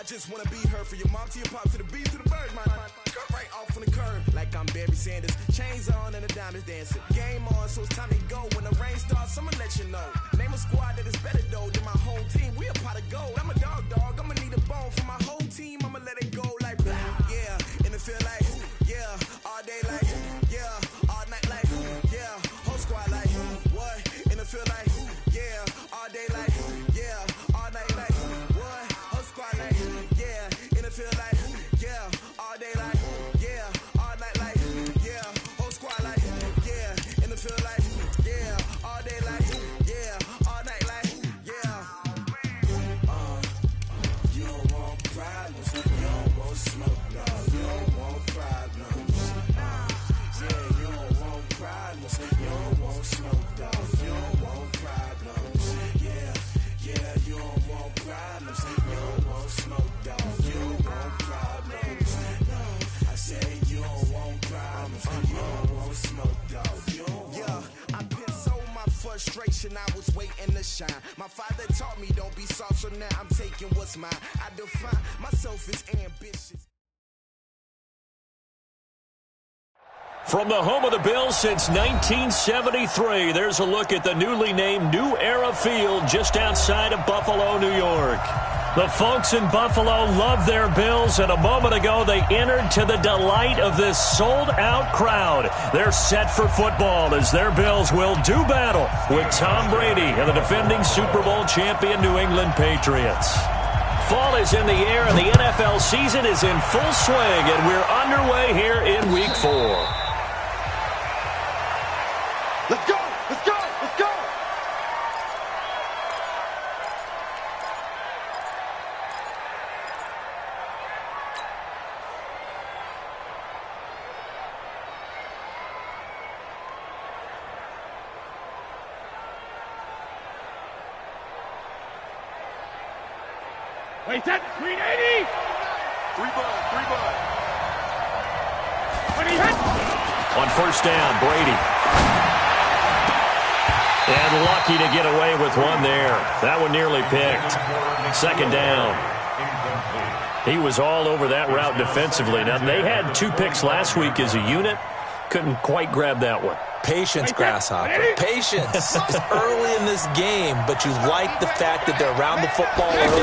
just wanna be her. For your mom to your pop to the beat to the bird, man. Cut right off on the curb, like I'm Barry Sanders. Chains on and the diamonds dancing. Game on, so it's time to go. When the rain starts, I'ma let you know. Name a squad that is better though than my whole team. We a pot of gold. I'm a dog. I'ma need a bone for my whole team. I'ma let it go like yeah, and it feel like yeah, all day like yeah, all night like yeah, whole squad like what, and it feel like yeah, all day like yeah, all night like what, whole squad like yeah, and it feel like yeah, all day like yeah, all night like yeah, whole squad like yeah, and it feel like yeah, all day like yeah, all night like yeah. You don't want problems, you don't want smoke, no, you don't want problems. Yeah, you don't want problems, you don't want smoke, dog, you don't want problems. Yeah, you don't want problems, you don't want smoke, dog, you don't want problems. No, I said you don't want problems, you don't want smoke, dog, you don't want. Yeah, I put so my frustration, I was waiting to shine. My father taught me don't be soft, so now I'm taking what's mine. I define myself as ambitious. From the home of the Bills since 1973, there's a look at the newly named New Era Field just outside of Buffalo, New York. The folks in Buffalo love their Bills, and a moment ago they entered to the delight of this sold-out crowd. They're set for football as their Bills will do battle with Tom Brady and the defending Super Bowl champion New England Patriots. Fall is in the air, and the NFL season is in full swing, and we're underway here in Week 4. Let's go! Let's go! Let's go! Wait, that 380! Three bud. When he hits! On first down, Brady. And lucky to get away with one there. That one nearly picked. Second down. He was all over that route defensively. Now, they had 2 picks last week as a unit. Couldn't quite grab that one. Patience, Grasshopper. Patience. It's early in this game, but you like the fact that they're around the football early.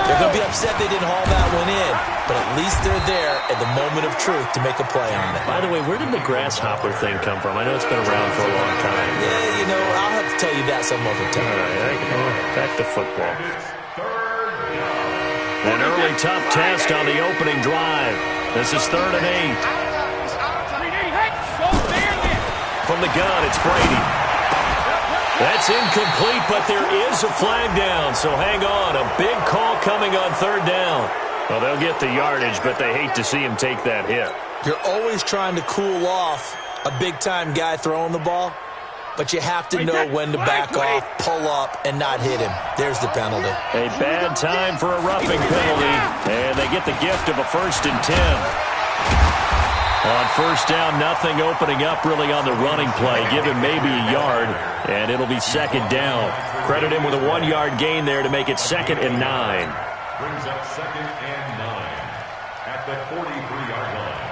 They're going to be upset they didn't haul that one in, but at least they're there at the moment of truth to make a play on it. By the way, where did the Grasshopper thing come from? I know it's been around for a long time. Yeah, I'll have to tell you that some other time. All right, back to football. An early tough test on the opening drive. This is 3rd and 8. From the gun, it's Brady. That's incomplete, but there is a flag down, so hang on. A big call coming on 3rd down. Well, they'll get the yardage, but they hate to see him take that hit. You're always trying to cool off a big-time guy throwing the ball, but you have to know when to back off, pull up, and not hit him. There's the penalty. A bad time for a roughing penalty, and they get the gift of a 1st and 10. On first down, nothing opening up really on the running play. Give him maybe a yard, and it'll be 2nd down. Credit him with a 1-yard gain there to make it 2nd and 9. Brings up 2nd and 9 at the 43-yard line.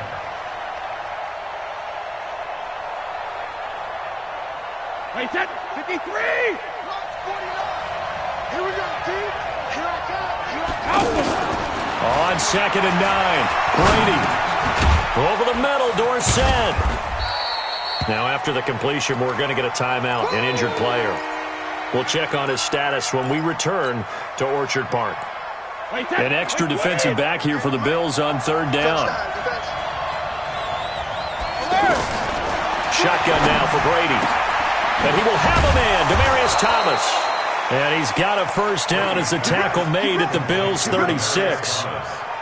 Wait, that 53! Here we go, team. Here I come. On 2nd and 9, Brady. Over the middle, Dorsett. Now, after the completion, we're going to get a timeout, an injured player. We'll check on his status when we return to Orchard Park. An extra defensive back here for the Bills on 3rd down. Shotgun now for Brady. And he will have a man, Demaryius Thomas. And he's got a 1st down as the tackle made at the Bills' 36.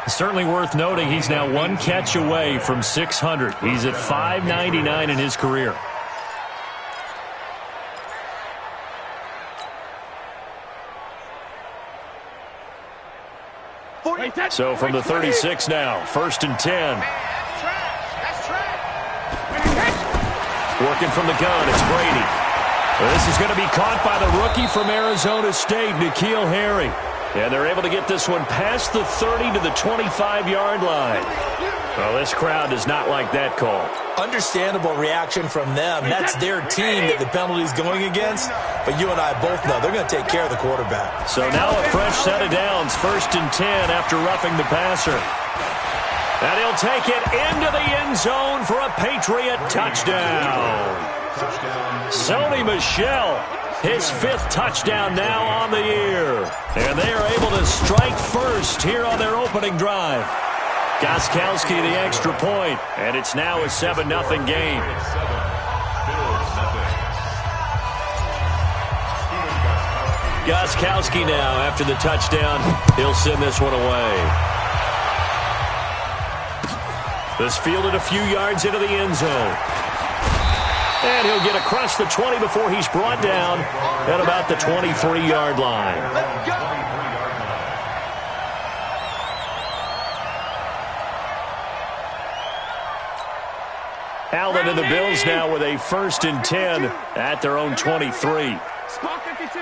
Certainly worth noting he's now 1 catch away from 600. He's at 599 in his career. So from the 36 now, 1st and 10. Working from the gun, it's Brady. This is going to be caught by the rookie from Arizona State, N'Keal Harry. And they're able to get this one past the 30 to the 25-yard line. Well, this crowd does not like that call. Understandable reaction from them. That's their team that the penalty's going against. But you and I both know they're going to take care of the quarterback. So now a fresh set of downs, 1st and 10 after roughing the passer. And he'll take it into the end zone for a Patriot touchdown. Sony Michel, his 5th touchdown now on the year. And they are able to strike first here on their opening drive. Gostkowski the extra point, and it's now a 7-0 game. Gostkowski now after the touchdown. He'll send this one away. This fielded a few yards into the end zone. And he'll get across the 20 before he's brought down at about the 23-yard line. Let's go. Allen and the Bills now with a 1st and 10 at their own 23. Spot 52.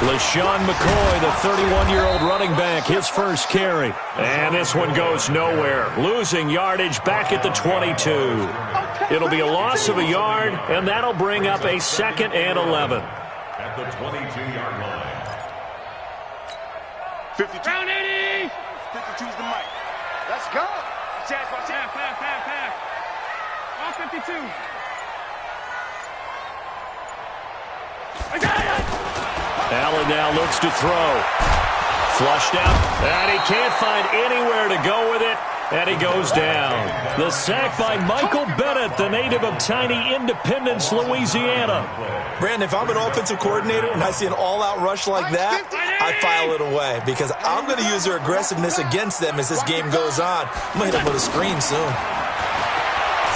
LaShawn McCoy, the 31-year-old running back, his first carry. And this one goes nowhere. Losing yardage back at the 22. It'll be a loss of a yard, and that'll bring up a 2nd and 11. At the 22-yard line. 52. Round 80. 52's the mic. Let's go. Pass. All 52. I got it. Allen now looks to throw. Flushed out, and he can't find anywhere to go with it, and he goes down. The sack by Michael Bennett, the native of tiny Independence, Louisiana. Brandon, if I'm an offensive coordinator and I see an all-out rush like that, I file it away because I'm going to use their aggressiveness against them as this game goes on. I'm going to hit them with a screen soon.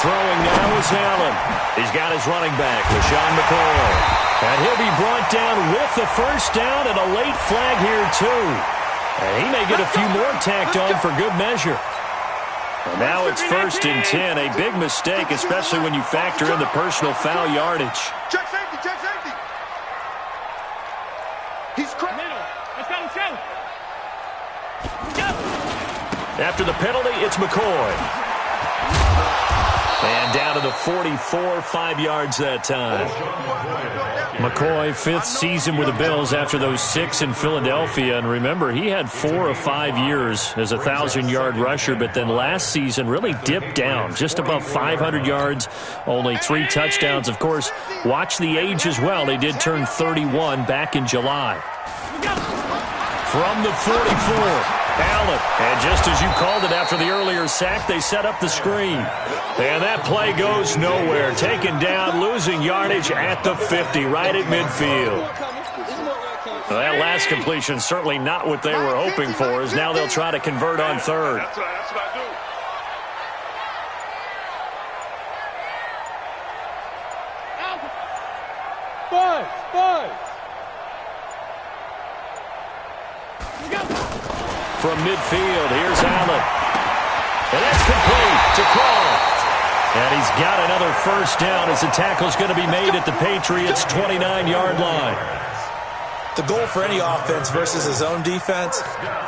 Throwing now is Allen. He's got his running back, LaShawn McCoy. And he'll be brought down with the first down and a late flag here, too. And he may get a few more tacked on for good measure. And now it's 1st and 10, a big mistake, especially when you factor in the personal foul yardage. Check safety. He's cracked. Let's go. After the penalty, it's McCoy. And down to the 44, 5 yards that time. McCoy, 5th season with the Bills after those 6 in Philadelphia. And remember, he had 4 of 5 years as a 1,000-yard rusher, but then last season really dipped down, just above 500 yards, only 3 touchdowns. Of course, watch the age as well. He did turn 31 back in July. From the 44. Allen, and just as you called it after the earlier sack, they set up the screen. And that play goes nowhere. Taken down, losing yardage at the 50, right at midfield. Well, that last completion certainly not what they were hoping for, as now they'll try to convert on 3rd. That's what I do. From midfield, here's Allen. And that's complete to Croft. And he's got another first down as the tackle's going to be made at the Patriots' 29-yard line. The goal for any offense versus his own defense,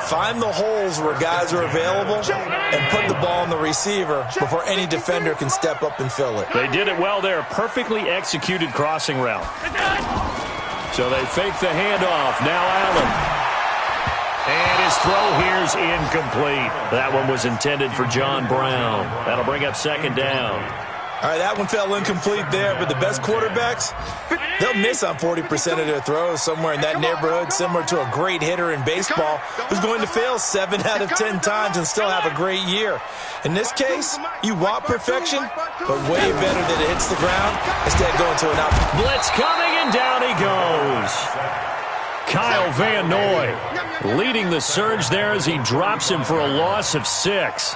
find the holes where guys are available and put the ball on the receiver before any defender can step up and fill it. They did it well there. Perfectly executed crossing route. So they fake the handoff. Now Allen. And his throw here's incomplete. That one was intended for John Brown. That'll bring up 2nd down. All right, that one fell incomplete there, but the best quarterbacks, they'll miss on 40% of their throws, somewhere in that neighborhood, similar to a great hitter in baseball who's going to fail 7 out of 10 times and still have a great year. In this case, you want perfection, but way better that it hits the ground instead of going to an out. Blitz coming, and down he goes. Kyle Van Noy leading the surge there as he drops him for a loss of 6.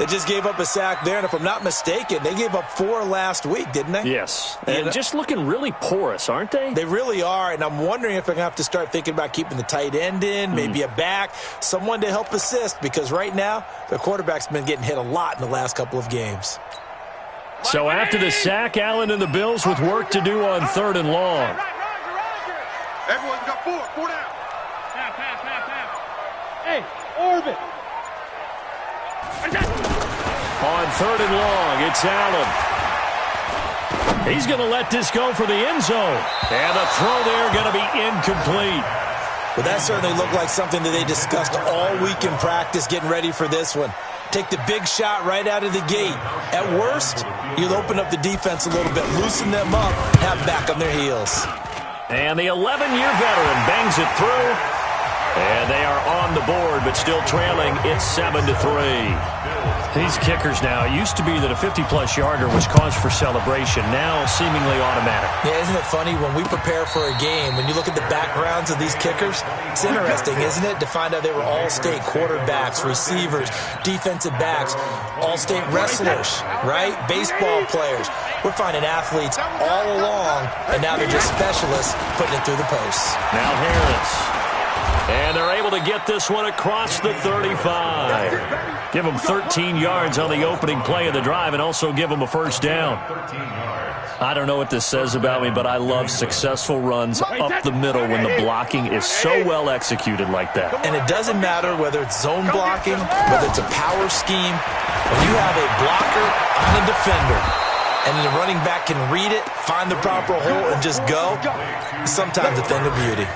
They just gave up a sack there, and if I'm not mistaken, they gave up 4 last week, didn't they? Yes, and just looking really porous, aren't they? They really are, and I'm wondering if they're going to have to start thinking about keeping the tight end in, maybe a back, someone to help assist, because right now, their quarterback's been getting hit a lot in the last couple of games. So after the sack, Allen and the Bills with work to do on 3rd and long. Everyone's got 4 down. On 3rd and long, it's Allen. He's going to let this go for the end zone. And the throw there going to be incomplete. Well, that certainly looked like something that they discussed all week in practice getting ready for this one. Take the big shot right out of the gate. At worst, you'll open up the defense a little bit, loosen them up, have them back on their heels. And the 11-year veteran bangs it through. And they are on the board, but still trailing. It's 7-3. These kickers now, it used to be that a 50-plus yarder was cause for celebration. Now seemingly automatic. Yeah, isn't it funny when we prepare for a game, when you look at the backgrounds of these kickers, it's interesting, isn't it, to find out they were all-state quarterbacks, receivers, defensive backs, all-state wrestlers, right? Baseball players. We're finding athletes all along, and now they're just specialists putting it through the posts. Now Harris. And they're able to get this one across the 35. Give them 13 yards on the opening play of the drive and also give them a first down. I don't know what this says about me, but I love successful runs up the middle when the blocking is so well executed like that. And it doesn't matter whether it's zone blocking, whether it's a power scheme. When you have a blocker on a defender and the running back can read it, find the proper hole, and just go, it's sometimes a thing of beauty.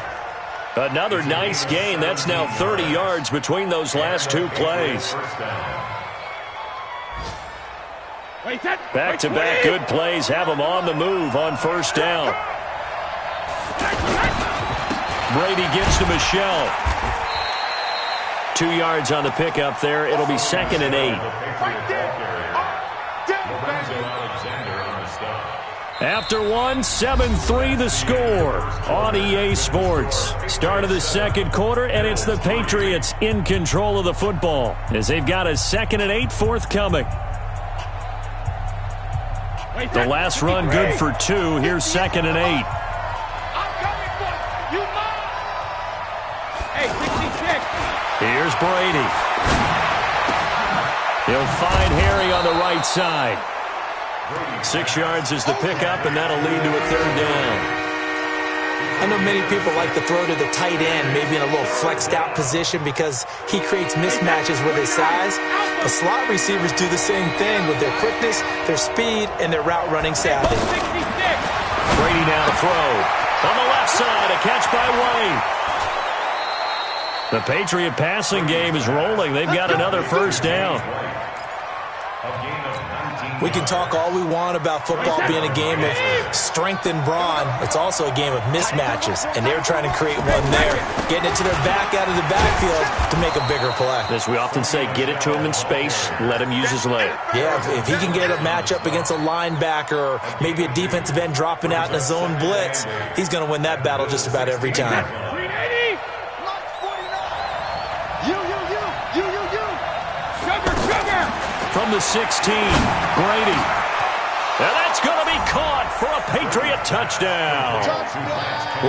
Another nice gain. That's now 30 yards between those last two plays. Back-to-back good plays have them on the move on first down. Brady gives to Michel. 2 yards on the pickup there. It'll be 2nd and 8. After one, 7-3 the score on EA Sports. Start of the second quarter, and it's the Patriots in control of the football as they've got a 2nd and 8 forthcoming. The last run good for 2. Here's 2nd and 8. Here's Brady. He'll find Harry on the right side. 6 yards is the pickup, and that'll lead to a 3rd down. I know many people like to throw to the tight end, maybe in a little flexed out position because he creates mismatches with his size. But slot receivers do the same thing with their quickness, their speed, and their route running savvy. Brady now to throw. On the left side, a catch by White. The Patriot passing game is rolling. They've got another first down. We can talk all we want about football being a game of strength and brawn. It's also a game of mismatches, and they're trying to create one there, getting it to their back out of the backfield to make a bigger play. As we often say, get it to him in space, let him use his leg. Yeah, if he can get a matchup against a linebacker or maybe a defensive end dropping out in a zone blitz, he's going to win that battle just about every time. From the 16, Brady. And that's going to be caught for a Patriot touchdown.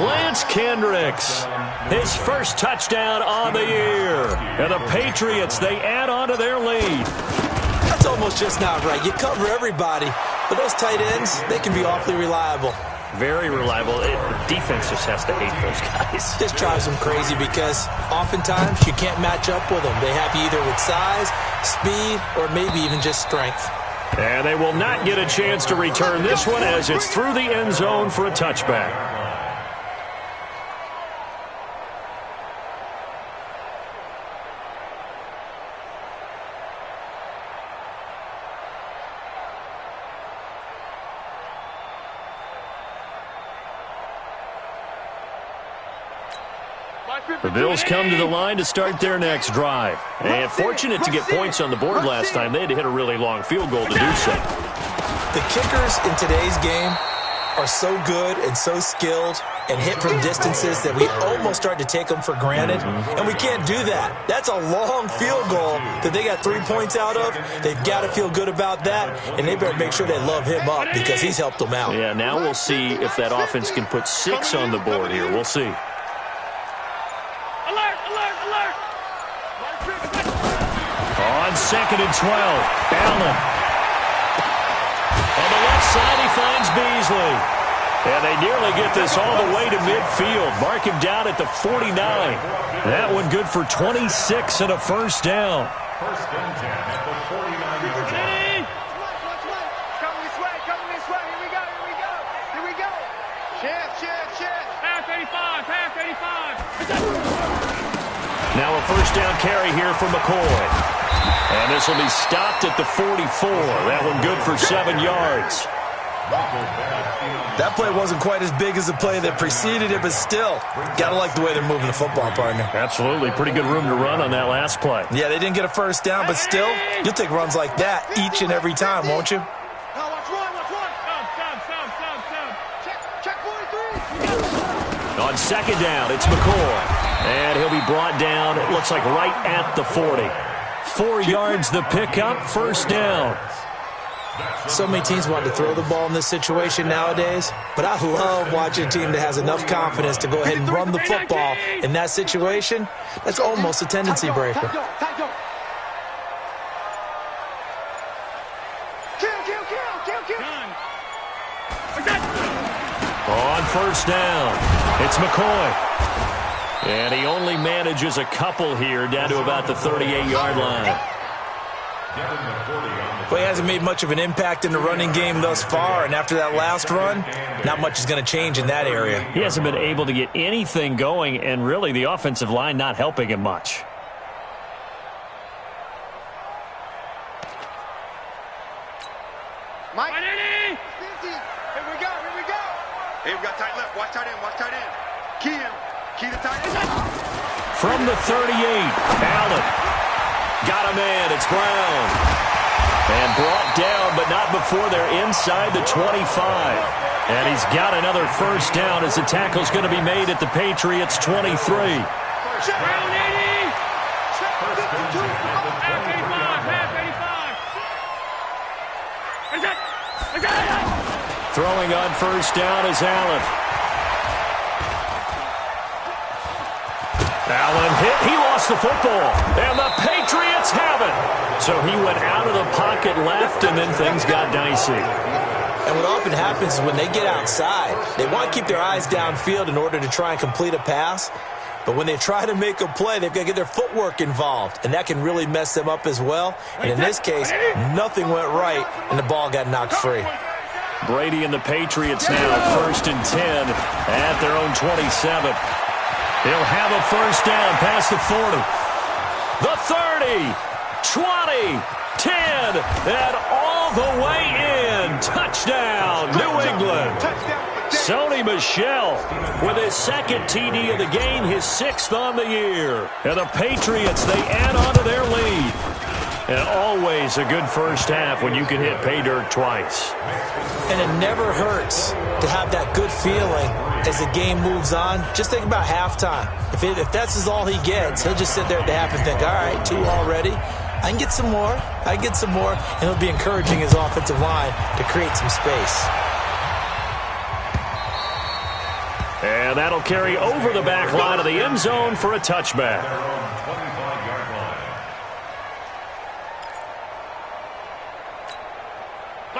Lance Kendricks, his first touchdown on the year. And the Patriots, they add on to their lead. That's almost just not right. You cover everybody, but those tight ends, they can be awfully reliable. Very reliable. Defense just has to hate those guys. This drives them crazy because oftentimes you can't match up with them. They have you either with size, speed, or maybe even just strength. And they will not get a chance to return this one as it's through the end zone for a touchback. The Bills come to the line to start their next drive. And fortunate to get points on the board last time. They had to hit a really long field goal to do so. The kickers in today's game are so good and so skilled and hit from distances that we almost start to take them for granted. And we can't do that. That's a long field goal that they got 3 points out of. They've got to feel good about that, and they better make sure they love him up because he's helped them out. Yeah, now we'll see if that offense can put 6 on the board here. We'll see. On 2nd and 12, Allen. On the left side, he finds Beasley. And they nearly get this all the way to midfield. Mark him down at the 49. That one good for 26 and a first down. 49-yard line. Coming this way, coming this way. Here we go, here we go. Here we go. Chance. Half 85, half 85. Now a first down carry here for McCoy. And this will be stopped at the 44. That one good for 7 yards. That play wasn't quite as big as the play that preceded it, but still, got to like the way they're moving the football, partner. Absolutely. Pretty good room to run on that last play. Yeah, they didn't get a first down, but still, you'll take runs like that each and every time, won't you? Now watch one. Sub. Check 43. On second down, it's McCoy. And he'll be brought down, it looks like right at the 40. 4 yards the pickup, first down. So many teams want to throw the ball in this situation nowadays, but I love watching a team that has enough confidence to go ahead and run the football in that situation. That's almost a tendency breaker. Kill. On first down, it's McCoy. And he only manages a couple here down to about the 38-yard line. Well, he hasn't made much of an impact in the running game thus far, and after that last run, not much is going to change in that area. He hasn't been able to get anything going, and really the offensive line not helping him much. Mike. Here we go. Hey, we got tight left. Watch tight end. Key to tight end. From the 38, Allen. Got a man, it's Brown. And brought down, but not before they're inside the 25. And he's got another first down as the tackle's going to be made at the Patriots' 23. Brown 80. Half 85. Is that? Throwing on first down is Allen. Allen hit. He lost the football. And the Patriots have it. So he went out of the pocket left, and then things got dicey. And what often happens is when they get outside, they want to keep their eyes downfield in order to try and complete a pass. But when they try to make a play, they've got to get their footwork involved, and that can really mess them up as well. And in this case, nothing went right, and the ball got knocked free. Brady and the Patriots now first and 10 at their own 27. He'll have a first down past the 40. The 30, 20, 10, and all the way in. Touchdown, New England. Sony Michel with his second TD of the game, his 6th on the year. And the Patriots, they add on to their lead. And always a good first half when you can hit pay dirt twice. And it never hurts to have that good feeling as the game moves on. Just think about halftime. If that's all he gets, he'll just sit there at the half and think, all right, 2 already. I can get some more. And he'll be encouraging his offensive line to create some space. And that'll carry over the back line of the end zone for a touchback.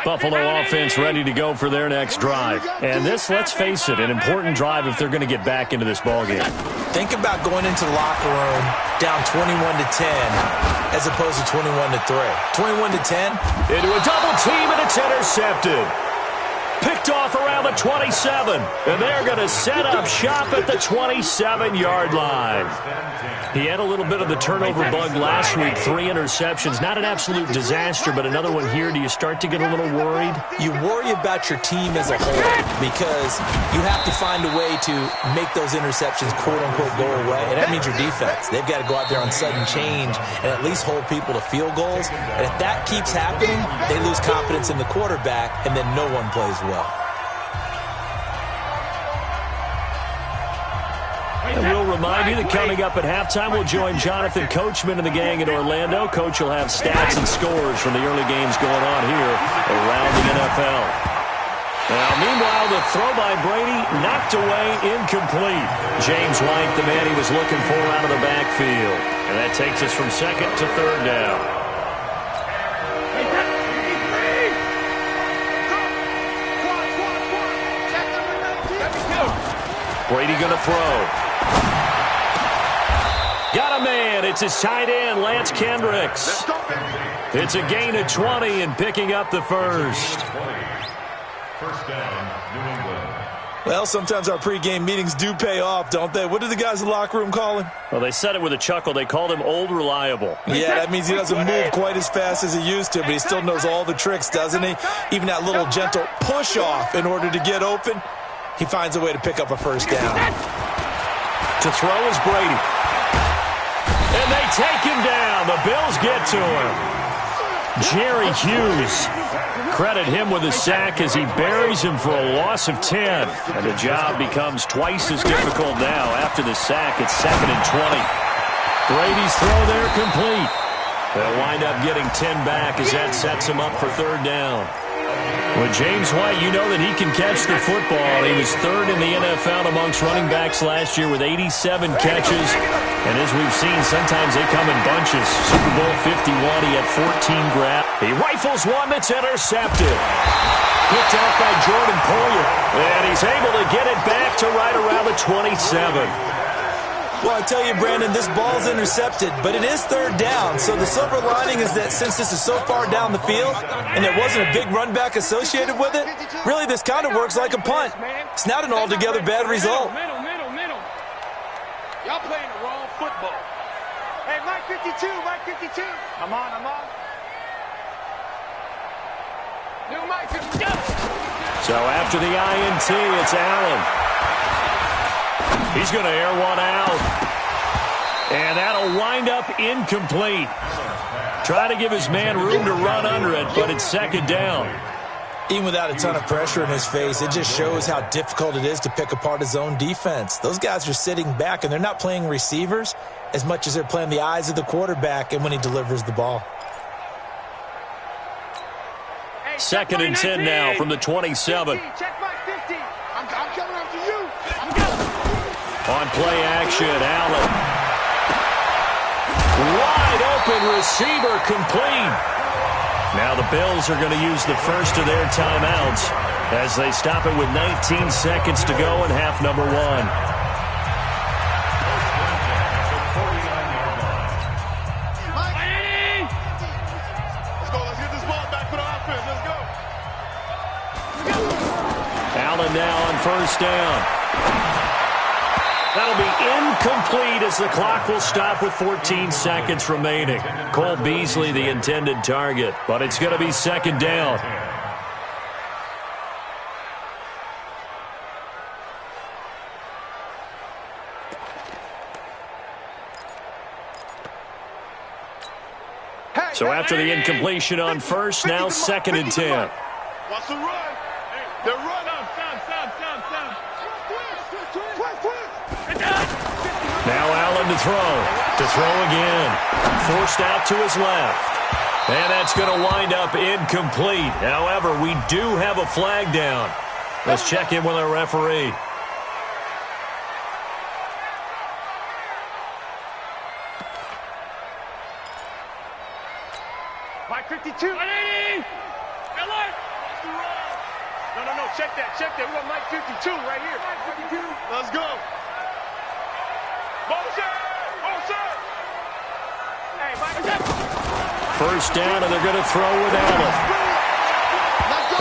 Buffalo offense ready to go for their next drive. And this, let's face it, an important drive if they're going to get back into this ballgame. Think about going into the locker room down 21-10 as opposed to 21-3. 21-10. Into a double team, and it's intercepted. Picked off around the 27. And they're going to set up shop at the 27-yard line. He had a little bit of the turnover bug last week. 3 interceptions. Not an absolute disaster, but another one here. Do you start to get a little worried? You worry about your team as a whole because you have to find a way to make those interceptions, quote-unquote, go away. And that means your defense. They've got to go out there on sudden change and at least hold people to field goals. And if that keeps happening, they lose confidence in the quarterback, and then no one plays well. And we'll remind you that coming up at halftime, we'll join Jonathan Coachman and the gang in Orlando. Coach will have stats and scores from the early games going on here around the NFL. Now, meanwhile, the throw by Brady knocked away, incomplete. James White, the man he was looking for out of the backfield. And that takes us from second to third down. Brady going to throw. Got a man. It's his tight end, Lance Kendricks. It's a gain of 20 and picking up the first. First down, New England. Well, sometimes our pregame meetings do pay off, don't they? What did the guys in the locker room call him? Well, they said it with a chuckle. They called him Old Reliable. Yeah, that means he doesn't move quite as fast as he used to, but he still knows all the tricks, doesn't he? Even that little gentle push-off in order to get open, he finds a way to pick up a first down. To throw is Brady. And they take him down. The Bills get to him. Jerry Hughes. Credit him with a sack as he buries him for a loss of 10. And the job becomes twice as difficult now. After the sack, it's 2nd and 20. Brady's throw there complete. They'll wind up getting 10 back as that sets him up for 3rd down. With James White, you know that he can catch the football. He was 3rd in the NFL amongst running backs last year with 87 catches. And as we've seen, sometimes they come in bunches. Super Bowl 51, he had 14 grabs. He rifles one that's intercepted. Picked off by Jordan Poyer. And he's able to get it back to right around the 27. Well, I tell you, Brandon, this ball's intercepted, but it is 3rd down. So the silver lining is that since this is so far down the field and there wasn't a big run back associated with it, really this kind of works like a punt. It's not an altogether bad result. Middle. Y'all playing the wrong football. Hey, Mike 52. I'm on. New Mike 52. So after the INT, it's Allen. He's going to air one out. And that'll wind up incomplete. Try to give his man room to run under it, but it's 2nd down. Even without a ton of pressure in his face, it just shows how difficult it is to pick apart his own defense. Those guys are sitting back, and they're not playing receivers as much as they're playing the eyes of the quarterback and when he delivers the ball. 2nd and 10 now from the 27. Check my 50. I'm coming after you. On play action, Allen. Wide open receiver complete. Now the Bills are going to use the first of their timeouts as they stop it with 19 seconds to go in half number 1. Let's get this ball back for the offense. Let's go. Allen now on 1st down. That'll be incomplete as the clock will stop with 14 seconds remaining. Cole Beasley, the intended target, but it's going to be 2nd down. So after the incompletion on 1st, now 2nd and 10. Watch the run. They're running. Now Allen to throw. To throw again. Forced out to his left. And that's going to wind up incomplete. However, we do have a flag down. Let's check in with our referee. Mike 52. No. Check that. We got Mike 52 right here. Mike 52. Let's go. Hey, Mike. 1st down, and they're going to throw with Allen.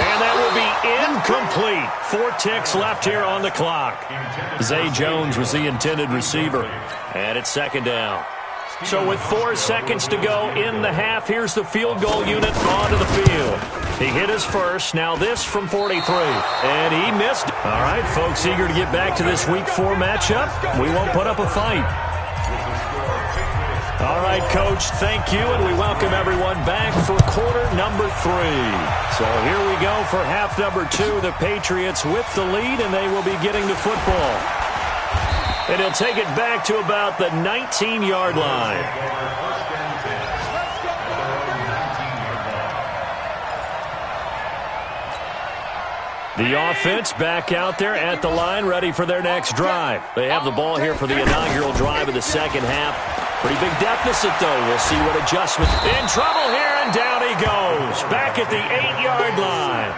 And that will be incomplete. 4 ticks left here on the clock. Zay Jones was the intended receiver. And it's 2nd down. So with 4 seconds to go in the half, here's the field goal unit onto the field. He hit his first. Now this from 43. And he missed. All right, folks, eager to get back to this Week 4 matchup. We won't put up a fight. All right, Coach, thank you, and we welcome everyone back for quarter number 3. So here we go for half number 2. The Patriots with the lead, and they will be getting the football. And he'll take it back to about the 19-yard line. The offense back out there at the line, ready for their next drive. They have the ball here for the inaugural drive of the 2nd half. Pretty big deficit, though. We'll see what adjustment. In trouble here, and down he goes. Back at the 8-yard line.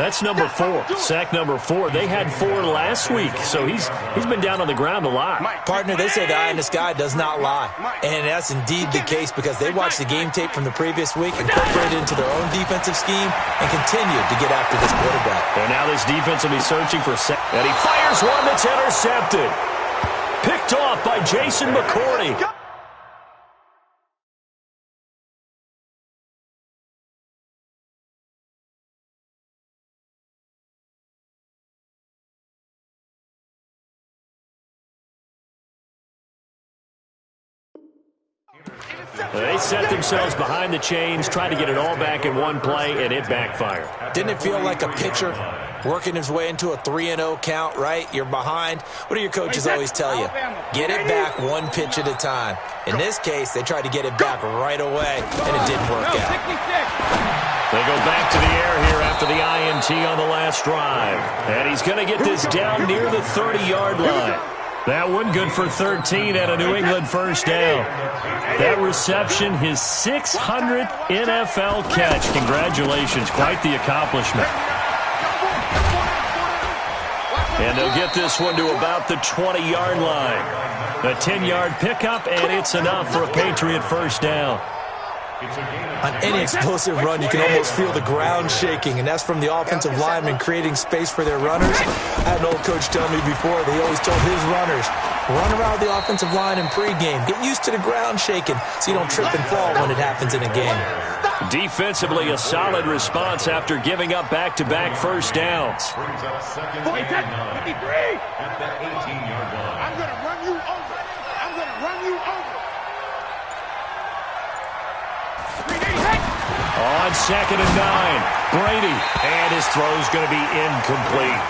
That's number 4. Sack number 4. They had 4 last week, so he's been down on the ground a lot. Partner, they say the eye in the sky does not lie. And that's indeed the case because they watched the game tape from the previous week, incorporated it into their own defensive scheme, and continued to get after this quarterback. And now this defense will be searching for and he fires one that's intercepted. Picked off by Jason McCourty. They set themselves behind the chains, tried to get it all back in one play, and it backfired. Didn't it feel like a pitcher working his way into a 3-0 count, right? You're behind. What do your coaches always tell you? Get it back one pitch at a time. In this case, they tried to get it back right away, and it didn't work out. They go back to the air here after the INT on the last drive. And he's going to get this down near the 30-yard line. That one good for 13 and a New England first down. That reception, his 600th NFL catch. Congratulations. Quite the accomplishment. And they'll get this one to about the 20-yard line. A 10-yard pickup, and it's enough for a Patriot first down. On any explosive run, you can almost feel the ground shaking, and that's from the offensive linemen creating space for their runners. I had an old coach tell me before, they always told his runners, run around the offensive line in pregame. Get used to the ground shaking so you don't trip and fall when it happens in a game. Defensively, a solid response after giving up back-to-back first downs. Brings up second and 9 at the 18-yard line. I'm going to run you over. I'm going to run you over. On 2nd and 9, Brady, and his throw's going to be incomplete.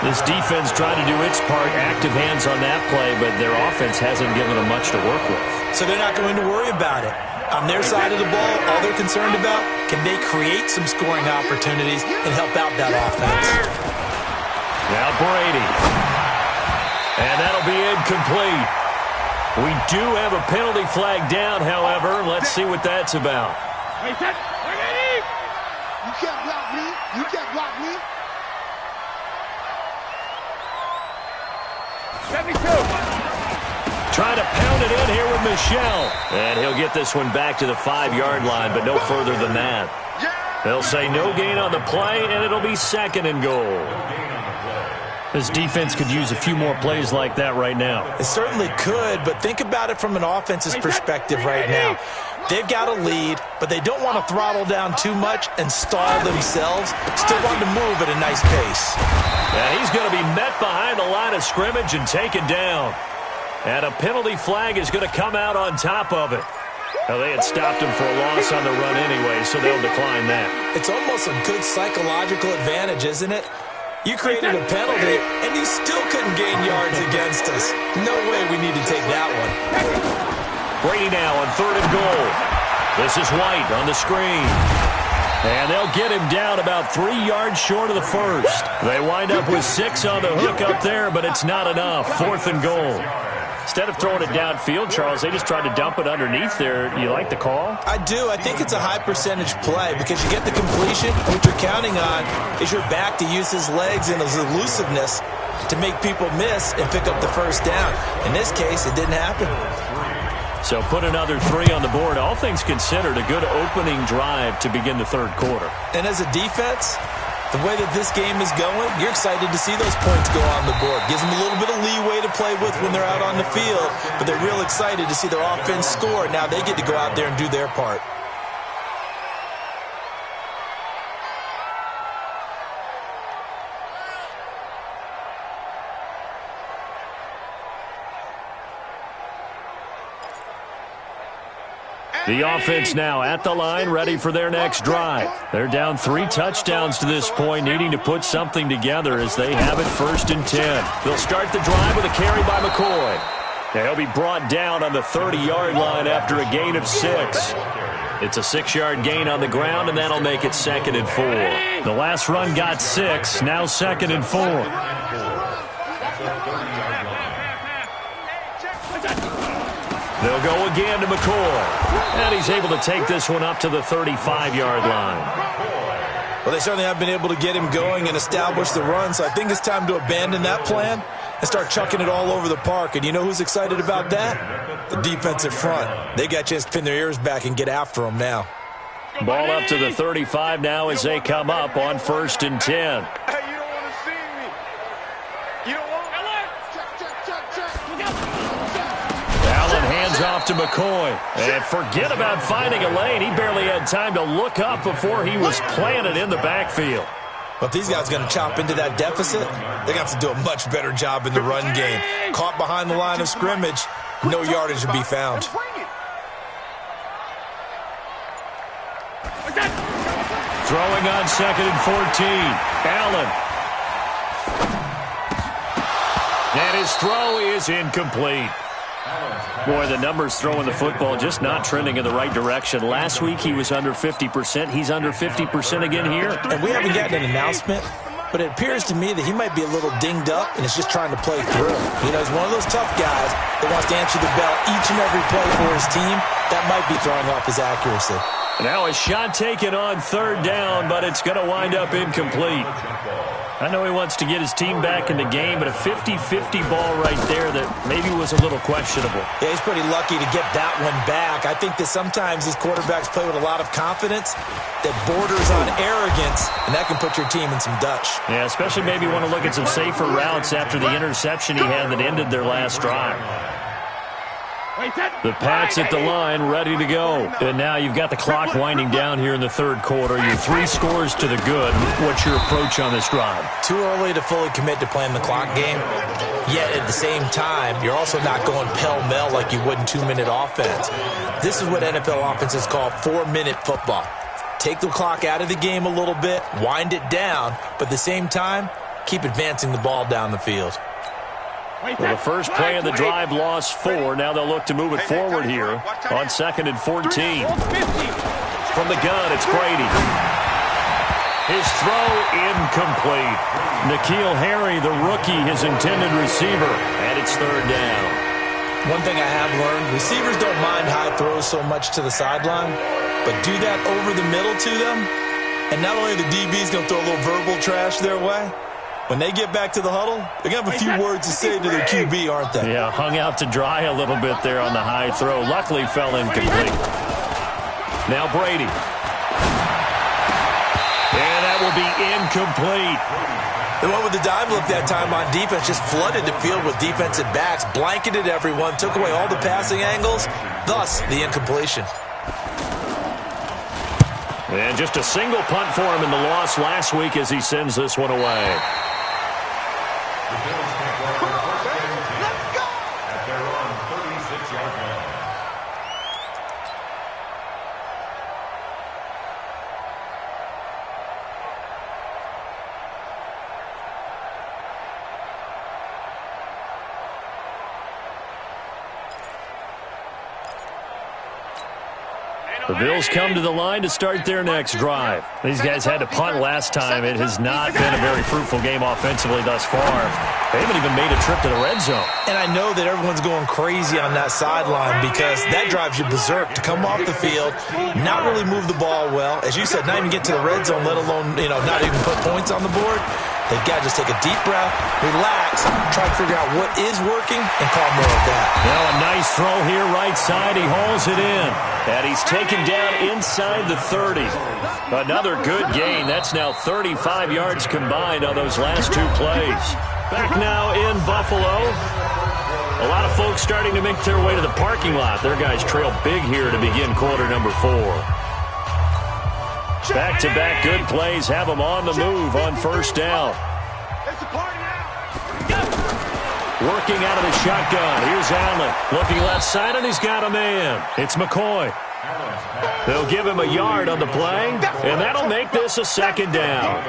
This defense trying to do its part, active hands on that play, but their offense hasn't given them much to work with. So they're not going to worry about it. On their side of the ball, all they're concerned about, can they create some scoring opportunities and help out that offense? Now Brady. And that'll be incomplete. We do have a penalty flag down, however. Let's see what that's about. You can't block me. You can't block me. 72. Trying to pound it in here with Michel. And he'll get this one back to the 5-yard line, but no further than that. They'll say no gain on the play, and it'll be 2nd and goal. This defense could use a few more plays like that right now. It certainly could, but think about it from an offense's perspective right now. They've got a lead, but they don't want to throttle down too much and stall themselves. Still want to move at a nice pace. And he's going to be met behind the line of scrimmage and taken down. And a penalty flag is going to come out on top of it. Now, they had stopped him for a loss on the run anyway, so they'll decline that. It's almost a good psychological advantage, isn't it? You created a penalty, and you still couldn't gain yards against us. No way we need to take that one. Brady now on 3rd and goal. This is White on the screen. And they'll get him down about 3 yards short of the first. They wind up with 6 on the hook up there, but it's not enough. 4th and goal. Instead of throwing it downfield, Charles, they just tried to dump it underneath there. You like the call? I do. I think it's a high-percentage play because you get the completion. What you're counting on is your back to use his legs and his elusiveness to make people miss and pick up the first down. In this case, it didn't happen. So put another 3 on the board. All things considered, a good opening drive to begin the 3rd quarter. And as a defense, the way that this game is going, you're excited to see those points go on the board. Gives them a little bit of leeway to play with when they're out on the field, but they're real excited to see their offense score. Now they get to go out there and do their part. The offense now at the line, ready for their next drive. They're down 3 touchdowns to this point, needing to put something together as they have it 1st and 10. They'll start the drive with a carry by McCoy. Now he'll be brought down on the 30-yard line after a gain of 6. It's a 6-yard gain on the ground, and that'll make it 2nd and 4. The last run got 6, now 2nd and 4. They'll go again to McCoy. And he's able to take this one up to the 35-yard line. Well, they certainly have been able to get him going and establish the run, so I think it's time to abandon that plan and start chucking it all over the park. And you know who's excited about that? The defensive front. They got a chance to pin their ears back and get after him now. Ball up to the 35 now as they come up on 1st and 10. Hey, you don't want to see me. You don't want Allen hands off to McCoy. And forget about finding a lane. He barely had time to look up before he was planted in the backfield. But if these guys are going to chop into that deficit, they're going to have to do a much better job in the run game. Caught behind the line of scrimmage, no yardage to be found. Throwing on 2nd and 14. Allen. And his throw is incomplete. Boy, the numbers throwing the football just not trending in the right direction. Last week he was under 50%. He's under 50% again here. And we haven't gotten an announcement, but it appears to me that he might be a little dinged up and is just trying to play through. You know, he's one of those tough guys that wants to answer the bell each and every play for his team. That might be throwing off his accuracy. Now a shot taken on 3rd down, but it's going to wind up incomplete. I know he wants to get his team back in the game, but a 50-50 ball right there that maybe was a little questionable. Yeah, he's pretty lucky to get that one back. I think that sometimes these quarterbacks play with a lot of confidence that borders on arrogance, and that can put your team in some Dutch. Yeah, especially maybe want to look at some safer routes after the interception he had that ended their last drive. The Pats at the line, ready to go. And now you've got the clock winding down here in the 3rd quarter. You're 3 scores to the good. What's your approach on this drive? Too early to fully commit to playing the clock game. Yet at the same time, you're also not going pell-mell like you would in 2-minute offense. This is what NFL offenses call 4-minute football. Take the clock out of the game a little bit, wind it down, but at the same time, keep advancing the ball down the field. Well, the first play of the drive lost 4. Now they'll look to move it forward here on 2nd and 14. From the gun, it's Brady. His throw incomplete. N'Keal Harry, the rookie, his intended receiver, and it's 3rd down. One thing I have learned, receivers don't mind high throws so much to the sideline, but do that over the middle to them, and not only the DB's going to throw a little verbal trash their way, when they get back to the huddle, they're going to have a few words to say to their QB, aren't they? Yeah, hung out to dry a little bit there on the high throw. Luckily fell incomplete. Now Brady. And that will be incomplete. The one with the dive look that time on defense just flooded the field with defensive backs, blanketed everyone, took away all the passing angles, thus the incompletion. And just a single punt for him in the loss last week as he sends this one away. At their own 36-yard line. The Bills come to the line to start their next drive. These guys had to punt last time. It has not been a very fruitful game offensively thus far. They haven't even made a trip to the red zone. And I know that everyone's going crazy on that sideline because that drives you berserk to come off the field, not really move the ball well. As you said, not even get to the red zone, let alone, not even put points on the board. They've got to just take a deep breath, relax, try to figure out what is working, and call more of that. Now a nice throw here right side. He hauls it in. And he's taken down inside the 30. Another good gain. That's now 35 yards combined on those last 2 plays. Back now in Buffalo. A lot of folks starting to make their way to the parking lot. Their guys trail big here to begin quarter number 4. Back-to-back good plays have them on the move on 1st down. Working out of the shotgun. Here's Allen. Looking left side, and he's got a man. It's McCoy. They'll give him a yard on the play, and that'll make this a 2nd down.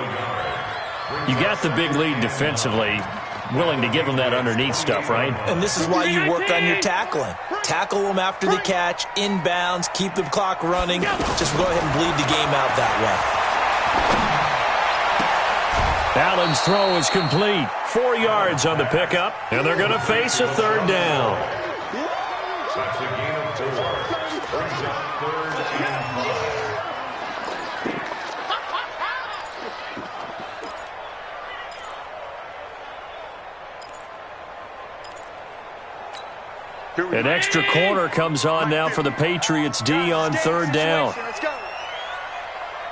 You got the big lead defensively. Willing to give him that underneath stuff, right? And this is why you work on your tackling. Tackle them after the catch, inbounds, keep the clock running. Just go ahead and bleed the game out that way. Allen's throw is complete. 4 yards on the pickup, and they're going to face a 3rd down. That's a gain of 4. Brings up 3rd and 5. An extra corner comes on now for the Patriots D on third down. Let's go.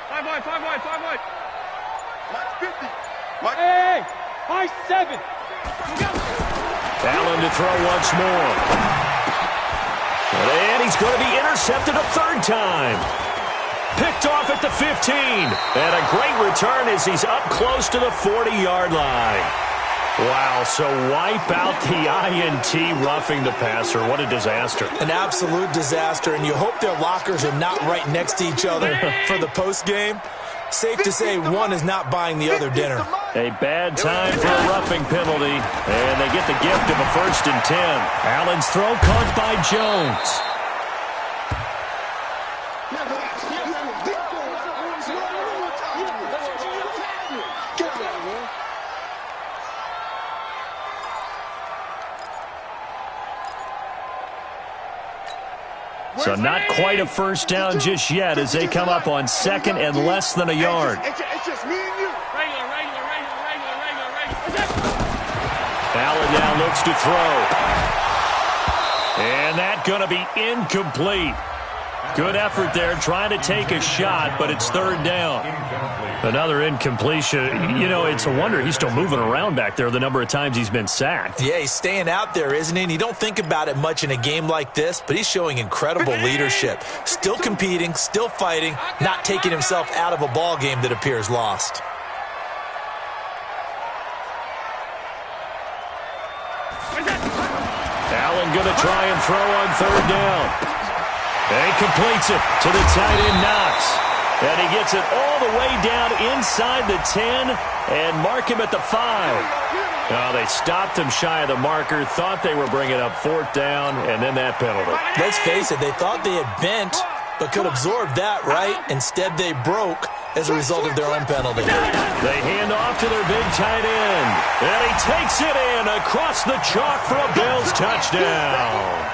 5 wide, 5 wide, 5 wide. Mike 50. Hey, high 7. Allen to throw once more. And he's going to be intercepted a third time. Picked off at the 15. And a great return as he's up close to the 40-yard line. Wow, so wipe out the INT roughing the passer. What a disaster. An absolute disaster, and you hope their lockers are not right next to each other for the postgame. Safe to say one is not buying the other dinner. A bad time for a roughing penalty, and they get the gift of a 1st and 10. Allen's throw caught by Jones. So not quite a first down just yet as they come up on 2nd and less than a yard. It's just me and you. Regular. Allen now looks to throw. And that going to be incomplete. Good effort there trying to take a shot, but it's 3rd down. Another incompletion. You know, it's a wonder he's still moving around back there the number of times he's been sacked. Yeah, he's staying out there, isn't he? And you don't think about it much in a game like this, but he's showing incredible leadership. Still competing, still fighting, not taking himself out of a ball game that appears lost. Allen going to try and throw on 3rd down. And he completes it to the tight end, Knox. And he gets it all the way down inside the 10 and mark him at the 5. Oh, they stopped him shy of the marker, thought they were bringing up 4th down, and then that penalty. Let's face it, they thought they had bent, but could absorb that, right? Instead, they broke as a result of their own penalty. They hand off to their big tight end. And he takes it in across the chalk for a Bills touchdown.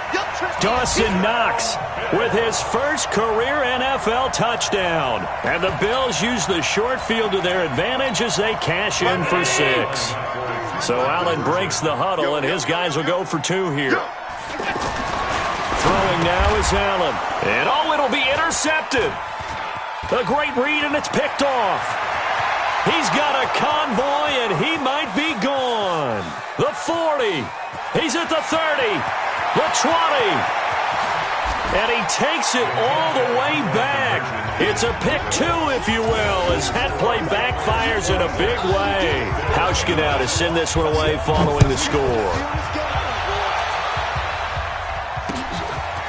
Dawson Knox with his first career NFL touchdown. And the Bills use the short field to their advantage as they cash in for 6. So Allen breaks the huddle, and his guys will go for 2 here. Throwing now is Allen. And oh, it'll be intercepted. A great read, and it's picked off. He's got a convoy, and he might be gone. The 40. He's at the 30. The 20. And he takes it all the way back. It's a pick 2, if you will, as that play backfires in a big way. Hauschka now to send this one away following the score.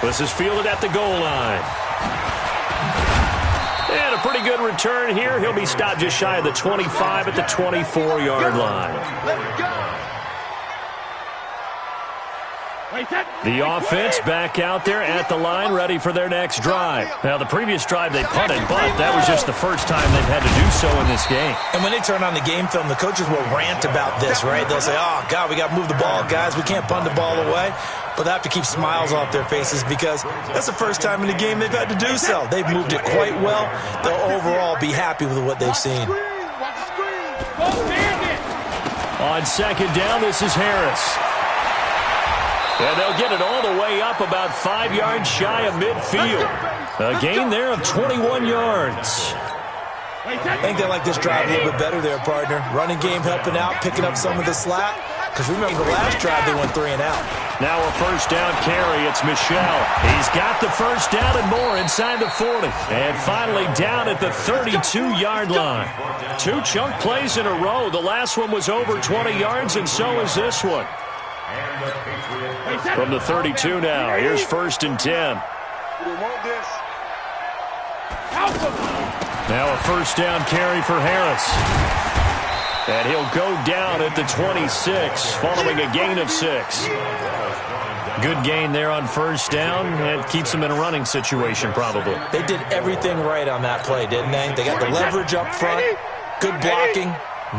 This is fielded at the goal line. And a pretty good return here. He'll be stopped just shy of the 25 at the 24-yard line. The offense back out there at the line, ready for their next drive. Now, the previous drive they punted, but that was just the first time they've had to do so in this game. And when they turn on the game film, the coaches will rant about this, right? They'll say, oh, God, we got to move the ball, guys. We can't punt the ball away. But they have to keep smiles off their faces because that's the first time in the game they've had to do so. They've moved it quite well. They'll overall be happy with what they've seen. On 2nd down, this is Harris. And they'll get it all the way up about 5 yards shy of midfield. A gain there of 21 yards. I think they like this drive a little bit better there, partner. Running game helping out, picking up some of the slack. Because remember, the last drive they went 3 and out. Now a 1st down carry. It's Michel. He's got the 1st down and more inside the 40. And finally down at the 32-yard line. 2 chunk plays in a row. The last one was over 20 yards, and so is this one. From the 32 now, here's 1st and 10. Now a 1st down carry for Harris. And he'll go down at the 26 following a gain of 6. Good gain there on 1st down. And keeps them in a running situation probably. They did everything right on that play, didn't they? They got the leverage up front, good blocking.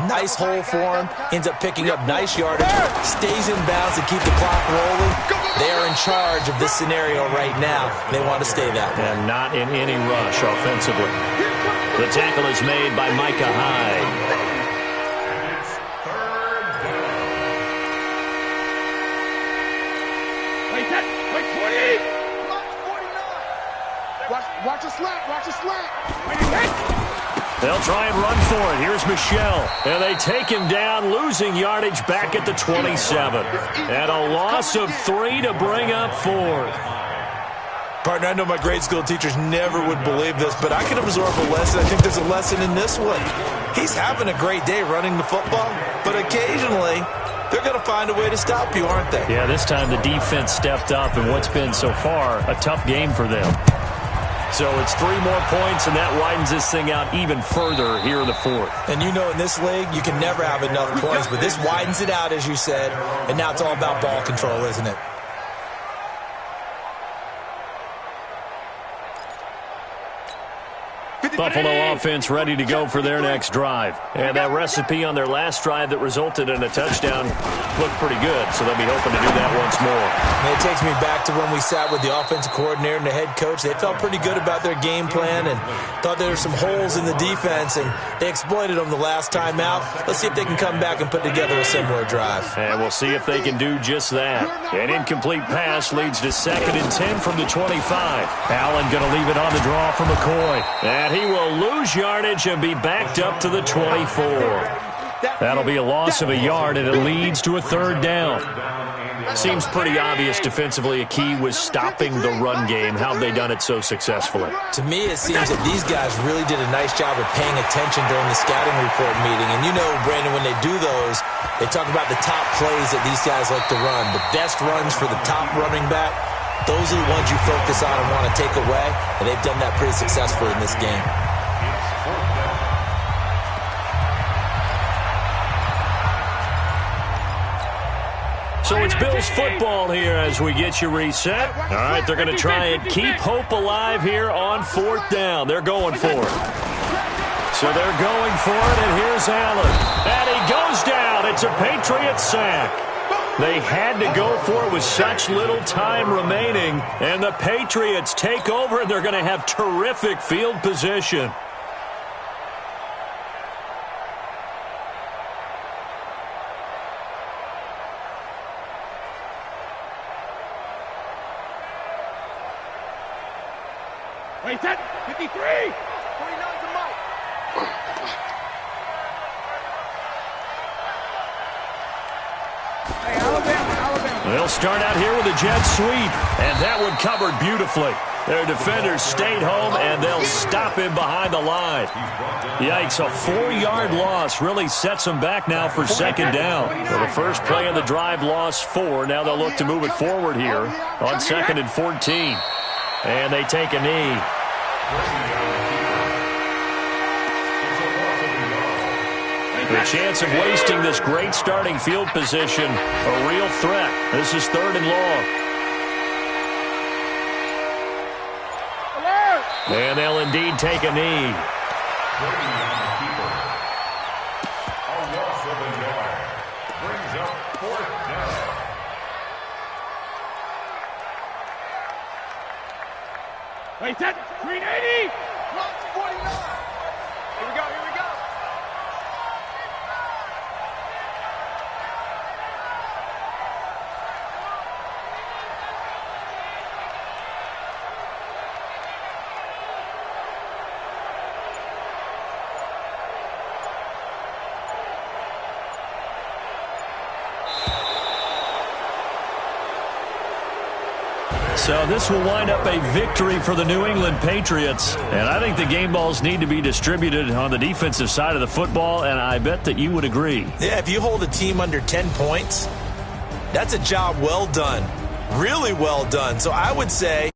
Nice hole for him. Ends up picking up nice yardage. Stays in bounds to keep the clock rolling. They are in charge of this scenario right now. They want to stay that way. And not in any rush offensively. The tackle is made by Micah Hyde. Watch a slant. Watch a slant. They'll try and run for it. Here's Michel. And they take him down, losing yardage back at the 27. And a loss of 3 to bring up 4th. Partner, I know my grade school teachers never would believe this, but I can absorb a lesson. I think there's a lesson in this one. He's having a great day running the football, but occasionally they're going to find a way to stop you, aren't they? Yeah, this time the defense stepped up in what's been so far a tough game for them. So it's 3 more points, and that widens this thing out even further here in the 4th. And you know in this league, you can never have enough points, but this widens it out, as you said, and now it's all about ball control, isn't it? Buffalo offense ready to go for their next drive. And that recipe on their last drive that resulted in a touchdown looked pretty good, so they'll be hoping to do that once more. And it takes me back to when we sat with the offensive coordinator and the head coach. They felt pretty good about their game plan and thought there were some holes in the defense, and they exploited them the last time out. Let's see if they can come back and put together a similar drive. And we'll see if they can do just that. An incomplete pass leads to 2nd and 10 from the 25. Allen going to leave it on the draw for McCoy. And he will lose yardage and be backed up to the 24. That'll be a loss of a yard, and it leads to a 3rd down. Seems pretty obvious defensively a key was stopping the run game. How have they done it so successfully? To me, it seems that these guys really did a nice job of paying attention during the scouting report meeting. And you know, Brandon, when they do those, they talk about the top plays that these guys like to run. The best runs for the top running back, those are the ones you focus on and want to take away. And they've done that pretty successfully in this game. So it's Bills football here as we get you reset. All right, they're going to try and keep hope alive here on 4th down. They're going for it. So they're going for it, and here's Allen. And he goes down. It's a Patriots sack. They had to go for it with such little time remaining, and the Patriots take over, and they're going to have terrific field position. Wait, that 53! 49 to Mike. Hey, Alabama. They'll start out here with a jet sweep, and that one covered beautifully. Their defenders stayed home, and they'll stop him behind the line. Yikes, a 4-yard loss really sets them back now for 2nd down. Well, the first play of the drive lost 4. Now they'll look to move it forward here on 2nd and 14. And they take a knee. The chance of wasting this great starting field position, a real threat. This is 3rd and long. And they'll indeed take a knee. A loss of a yard. Brings up 4th down. Wait, that 380! 49. Here we go, here we go. So this will wind up a victory for the New England Patriots. And I think the game balls need to be distributed on the defensive side of the football, and I bet that you would agree. Yeah, if you hold a team under 10 points, that's a job well done. Really well done. So I would say